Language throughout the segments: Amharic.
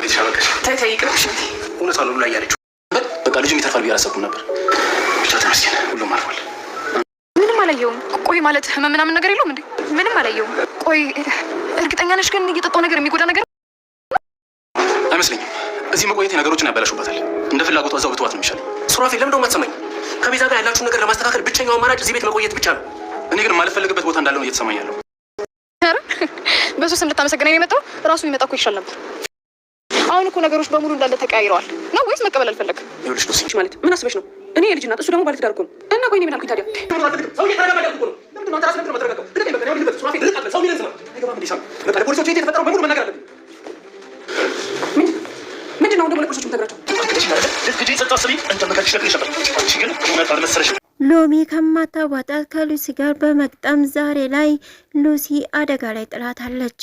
ቤትሽ አበቃሽ። ተይ ይቅርብሽ። እውነት ነው ላይ ያለችው በቃ ልጁ የሚተርፋል ብዬ አላሰብኩም ነበር። ብቻ ተመስገን ሁሉም አልፏል። ምንም አላየውም። ቆይ ማለት ህመም ምናምን ነገር የለውም እንዴ? ምንም አላየውም። ቆይ እርግጠኛ ነሽ ግን እየጠጣው ነገር የሚጎዳ ነገር አይመስለኝም። እዚህ መቆየት ነገሮችን ያበላሹበታል። እንደ ፍላጎቷ እዛው ብትዋት ነው የሚሻለው። ሱራፌል ለምን ደሞ አትሰማኝ? ከቤዛ ጋር ያላችሁን ነገር ለማስተካከል ብቸኛው አማራጭ እዚህ ቤት መቆየት ብቻ ነው። እኔ ግን ማልፈልግበት ቦታ እንዳለው ነው እየተሰማኝ ያለው። በሱ ስም ልታመሰግነኝ ነው የመጣው? ራሱ የሚመጣ እኮ ይሻል ነበር። አሁን እኮ ነገሮች በሙሉ እንዳለ ተቀያይረዋል ነው ወይስ መቀበል አልፈለግም? ይኸውልሽ ሉሲ ማለት ምን አስበሽ ነው? እኔ የልጅ ናት፣ እሱ ደግሞ ባለትዳር እኮ ነው። እና ቆይ እኔ ምን አልኩኝ ታዲያ? ምንድን ነው ደግሞ ለፖሊሶች የምትነግራቸው? ሎሚ ከማታዋጣት ከሉሲ ጋር በመግጠም ዛሬ ላይ ሉሲ አደጋ ላይ ጥላታለች።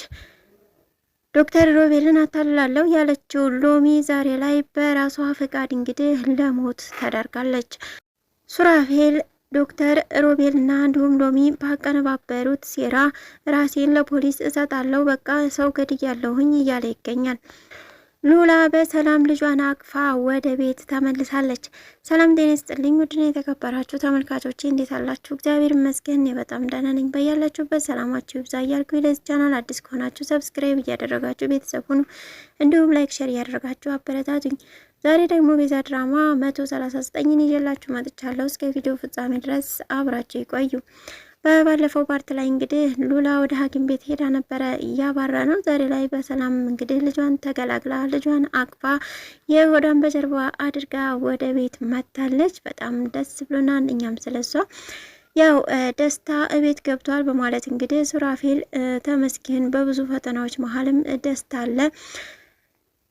ዶክተር ሮቤልን አታልላለሁ ያለችው ሎሚ ዛሬ ላይ በራሷ ፈቃድ እንግዲህ ለሞት ተዳርጋለች። ሱራፌል ዶክተር ሮቤልና እንዲሁም ሎሚ ባቀነባበሩት ሴራ ራሴን ለፖሊስ እሰጣለሁ፣ በቃ ሰው ገድያለሁኝ እያለ ይገኛል። ሉላ በሰላም ልጇን አቅፋ ወደ ቤት ተመልሳለች። ሰላም ጤና ይስጥልኝ ውድና የተከበራችሁ ተመልካቾቼ እንዴት አላችሁ? እግዚአብሔር ይመስገን እኔ በጣም ደህና ነኝ። በያላችሁበት ሰላማችሁ ይብዛ እያልኩ ለዚህ ቻናል አዲስ ከሆናችሁ ሰብስክራይብ እያደረጋችሁ ቤተሰብ ሁኑ፣ እንዲሁም ላይክ ሼር እያደረጋችሁ አበረታቱኝ። ዛሬ ደግሞ ቤዛ ድራማ 139ን ይዤላችሁ መጥቻለሁ። እስከ ቪዲዮ ፍጻሜ ድረስ አብራችሁ ይቆዩ። በባለፈው ፓርት ላይ እንግዲህ ሉላ ወደ ሐኪም ቤት ሄዳ ነበረ እያባራ ነው። ዛሬ ላይ በሰላም እንግዲህ ልጇን ተገላግላ ልጇን አቅፋ የሆዷን በጀርባ አድርጋ ወደ ቤት መታለች። በጣም ደስ ብሎናል እኛም ስለሷ። ያው ደስታ እቤት ገብቷል በማለት እንግዲህ ሱራፌል ተመስገን በብዙ ፈተናዎች መሀልም ደስታ አለ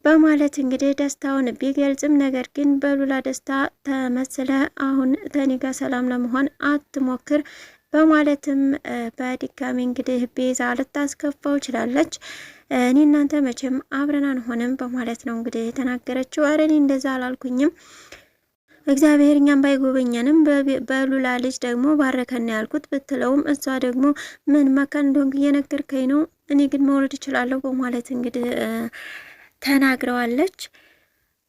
በማለት እንግዲህ ደስታውን ቢገልጽም ነገር ግን በሉላ ደስታ ተመስለ አሁን ተኔ ጋር ሰላም ለመሆን አትሞክር በማለትም በድጋሚ እንግዲህ ቤዛ ልታስከፋው ችላለች። እኔ እናንተ መቼም አብረን አንሆንም በማለት ነው እንግዲህ የተናገረችው። አረ እኔ እንደዛ አላልኩኝም፣ እግዚአብሔር እኛም ባይጎበኘንም በሉላ ልጅ ደግሞ ባረከና ያልኩት ብትለውም እሷ ደግሞ ምን መካን እንደሆንክ እየነገርከኝ ነው፣ እኔ ግን መውለድ እችላለሁ በማለት እንግዲህ ተናግረዋለች።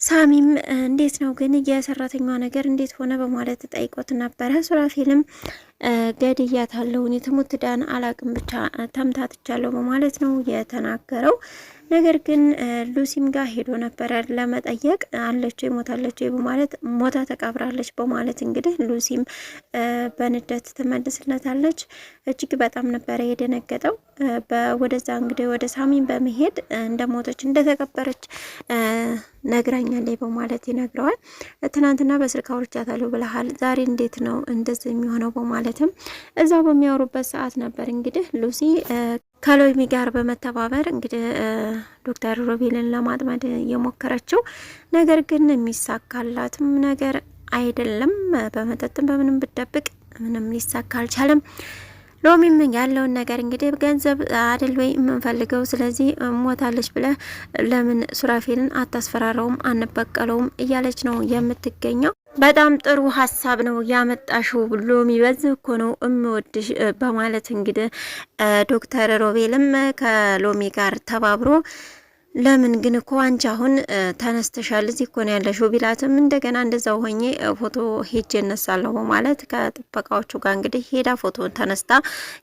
ሳሚም እንዴት ነው ግን የሰራተኛዋ ነገር እንዴት ሆነ በማለት ጠይቆት ነበረ። ሱራፌልም ገድያታለሁ እኔ ትሙት ዳን አላቅም ብቻ ተምታትቻለሁ በማለት ነው የተናገረው። ነገር ግን ሉሲም ጋር ሄዶ ነበረ ለመጠየቅ አለች ሞታለች በማለት ሞታ ተቃብራለች በማለት እንግዲህ ሉሲም በንደት ትመልስለታለች። እጅግ በጣም ነበረ የደነገጠው። ወደዛ እንግዲህ ወደ ሳሚን በመሄድ እንደሞተች እንደተቀበረች ነግራኛለች በማለት ይነግረዋል። ትናንትና በስልክ አውርቻታለሁ ብለሃል፣ ዛሬ እንዴት ነው እንደዚህ የሚሆነው በማለትም እዛው በሚያወሩበት ሰዓት ነበር እንግዲህ ሉሲ ከሎሚ ጋር በመተባበር እንግዲህ ዶክተር ሮቤልን ለማጥመድ የሞከረችው ነገር ግን የሚሳካላትም ነገር አይደለም። በመጠጥም በምንም ብትደብቅ ምንም ሊሳካ አልቻለም። ሎሚም ያለውን ነገር እንግዲህ ገንዘብ አይደል ወይ የምንፈልገው፣ ስለዚህ ሞታለች ብለህ ለምን ሱራፌልን አታስፈራረውም አንበቀለውም እያለች ነው የምትገኘው። በጣም ጥሩ ሀሳብ ነው ያመጣሽው ሎሚ፣ በዚህ እኮ ነው እምወድሽ በማለት እንግዲህ ዶክተር ሮቤልም ከሎሚ ጋር ተባብሮ ለምን ግን እኮ አንቺ አሁን ተነስተሻል እዚህ እኮ ነው ያለሽው ቢላትም እንደገና እንደዛው ሆኜ ፎቶ ሄጄ እነሳለሁ በማለት ከጥበቃዎቹ ጋር እንግዲህ ሄዳ ፎቶ ተነስታ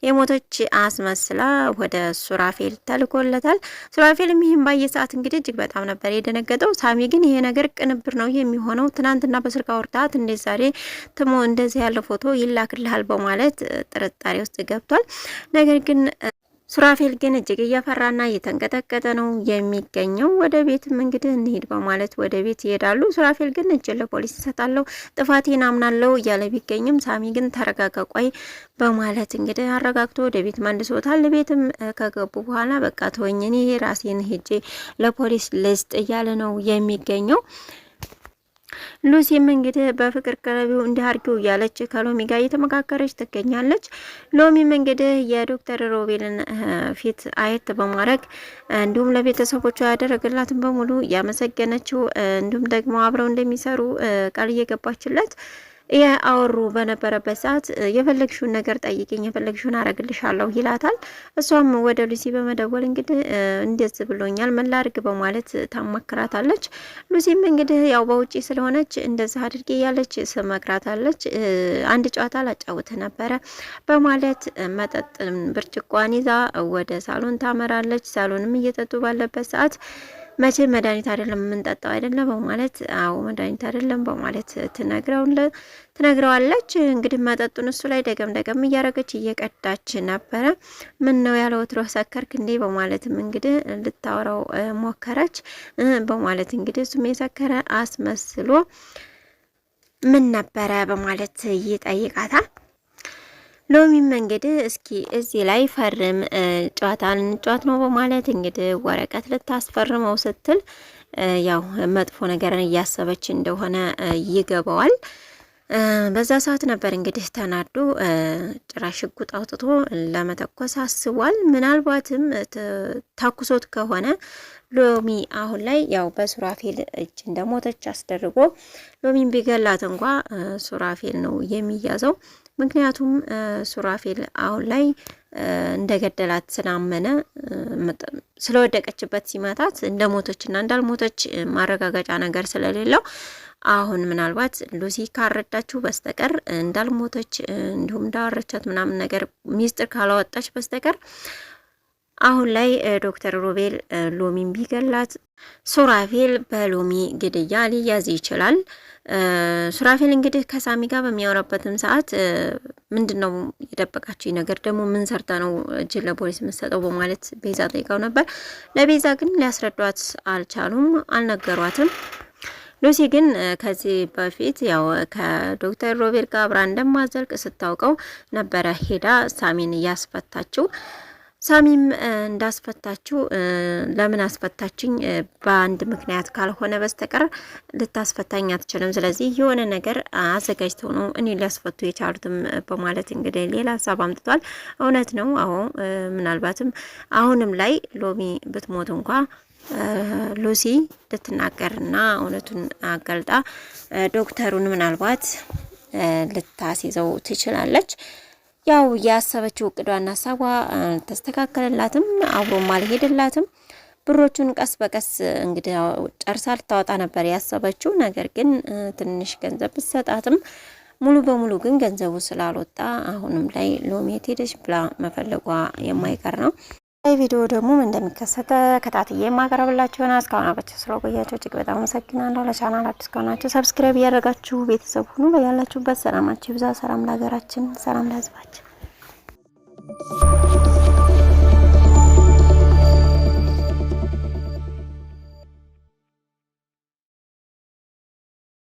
የሞቶች አስመስላ ወደ ሱራፌል ተልኮለታል። ሱራፌልም ይህን ባየ ሰዓት እንግዲህ እጅግ በጣም ነበር የደነገጠው። ሳሚ ግን ይሄ ነገር ቅንብር ነው የሚሆነው፣ ትናንትና በስልክ አውርታት እንዴት ዛሬ ትሞ እንደዚህ ያለ ፎቶ ይላክልሃል በማለት ጥርጣሬ ውስጥ ገብቷል። ነገር ግን ሱራፌል ግን እጅግ እየፈራና እየተንቀጠቀጠ ነው የሚገኘው። ወደ ቤትም እንግዲህ እንሄድ በማለት ወደ ቤት ይሄዳሉ። ሱራፌል ግን እጅ ለፖሊስ እሰጣለሁ ጥፋቴን አምናለሁ እያለ ቢገኝም ሳሚ ግን ተረጋጋ ቆይ በማለት እንግዲህ አረጋግቶ ወደ ቤት መልሶታል። ቤትም ከገቡ በኋላ በቃ ተወኝ እኔ ራሴን ሄጄ ለፖሊስ ልስጥ እያለ ነው የሚገኘው። ሉሲም እንግዲህ በፍቅር ቀለቢው እንዲያርጊው እያለች ከሎሚ ጋር እየተመካከረች ትገኛለች። ሎሚም እንግዲህ የዶክተር ሮቤልን ፊት አየት በማድረግ እንዲሁም ለቤተሰቦቿ ያደረገላትን በሙሉ ያመሰገነችው እንዲሁም ደግሞ አብረው እንደሚሰሩ ቃል እየገባችለት አወሩ በነበረበት ሰዓት የፈለግሽውን ነገር ጠይቂኝ፣ የፈለግሽውን አረግልሻለሁ ይላታል። እሷም ወደ ሉሲ በመደወል እንግዲህ እንደዚህ ብሎኛል ምን ላድርግ በማለት ታማክራታለች። ሉሲም እንግዲህ ያው በውጪ ስለሆነች እንደዚህ አድርጌ ያለች ስመክራታለች። አንድ ጨዋታ ላጫውት ነበረ በማለት መጠጥ ብርጭቋን ይዛ ወደ ሳሎን ታመራለች። ሳሎንም እየጠጡ ባለበት ሰዓት መቼ መድኃኒት አይደለም የምንጠጣው አይደለም በማለት አዎ መድኃኒት አይደለም በማለት ትነግረዋለች። እንግዲህ መጠጡን እሱ ላይ ደገም እያረገች እየቀዳች ነበረ። ምን ነው ያለ ወትሮ ሰከርክ እንዴ በማለትም እንግዲህ ልታወራው ሞከረች። በማለት እንግዲህ እሱም የሰከረ አስመስሎ ምን ነበረ በማለት ይጠይቃታል። ሎሚም እንግዲህ እስኪ እዚህ ላይ ፈርም ጨዋታን ጨዋት ነው በማለት እንግዲህ ወረቀት ልታስፈርመው ስትል ያው መጥፎ ነገርን እያሰበች እንደሆነ ይገባዋል። በዛ ሰዓት ነበር እንግዲህ ተናዶ ጭራሽ ሽጉጥ አውጥቶ ለመተኮስ አስቧል። ምናልባትም ተኩሶት ከሆነ ሎሚ አሁን ላይ ያው በሱራፌል እጅ እንደሞተች አስደርጎ ሎሚን ቢገላት እንኳ ሱራፌል ነው የሚያዘው። ምክንያቱም ሱራፌል አሁን ላይ እንደገደላት ስላመነ ስለወደቀችበት ሲመታት እንደሞተችና እንዳልሞተች ማረጋገጫ ነገር ስለሌለው አሁን ምናልባት ሉሲ ካረዳችሁ በስተቀር እንዳልሞተች እንዲሁም እንዳወረቻት ምናምን ነገር ሚስጥር ካላወጣች በስተቀር አሁን ላይ ዶክተር ሮቤል ሎሚን ቢገላት ሱራፌል በሎሚ ግድያ ሊያዝ ይችላል። ሱራፌል እንግዲህ ከሳሚ ጋር በሚያወራበትም ሰዓት ምንድነው የደበቃችው ነገር ደግሞ ምን ሰርታ ነው እጅ ለፖሊስ የምትሰጠው በማለት ቤዛ ጠይቀው ነበር። ለቤዛ ግን ሊያስረዷት አልቻሉም፣ አልነገሯትም። ሉሲ ግን ከዚህ በፊት ያው ከዶክተር ሮቤል ጋር አብራ እንደማዘልቅ ስታውቀው ነበረ ሄዳ ሳሚን እያስፈታችው። ሳሚም እንዳስፈታችው ለምን አስፈታችኝ በአንድ ምክንያት ካልሆነ በስተቀር ልታስፈታኝ አትችልም፣ ስለዚህ የሆነ ነገር አዘጋጅተው ነው እኔ ሊያስፈቱ የቻሉትም በማለት እንግዲህ ሌላ ሀሳብ አምጥቷል። እውነት ነው። አዎ ምናልባትም አሁንም ላይ ሎሚ ብትሞት እንኳ ሉሲ ልትናገርና እውነቱን አገልጣ ዶክተሩን ምናልባት ልታስይዘው ትችላለች። ያው ያሰበችው እቅዷና ሀሳቧ ተስተካከለላትም አብሮም አልሄደላትም። ብሮቹን ቀስ በቀስ እንግዲህ ጨርሳ ልታወጣ ነበር ያሰበችው። ነገር ግን ትንሽ ገንዘብ ብትሰጣትም ሙሉ በሙሉ ግን ገንዘቡ ስላልወጣ አሁንም ላይ ሎሚ ሄደች ብላ መፈለጓ የማይቀር ነው። ይህ ቪዲዮ ደግሞ እንደሚከሰተ ከታትዬ የማቀርብላችሁ ሆነ። እስካሁን አብራችሁ ስለቆያችሁ እጅግ በጣም አመሰግናለሁ። ለቻናል አዲስ ከሆናችሁ ሰብስክራይብ እያደረጋችሁ ቤተሰብ ሁኑ። በያላችሁበት ሰላማችሁ ይብዛ። ሰላም ለሀገራችን፣ ሰላም ለሕዝባችን።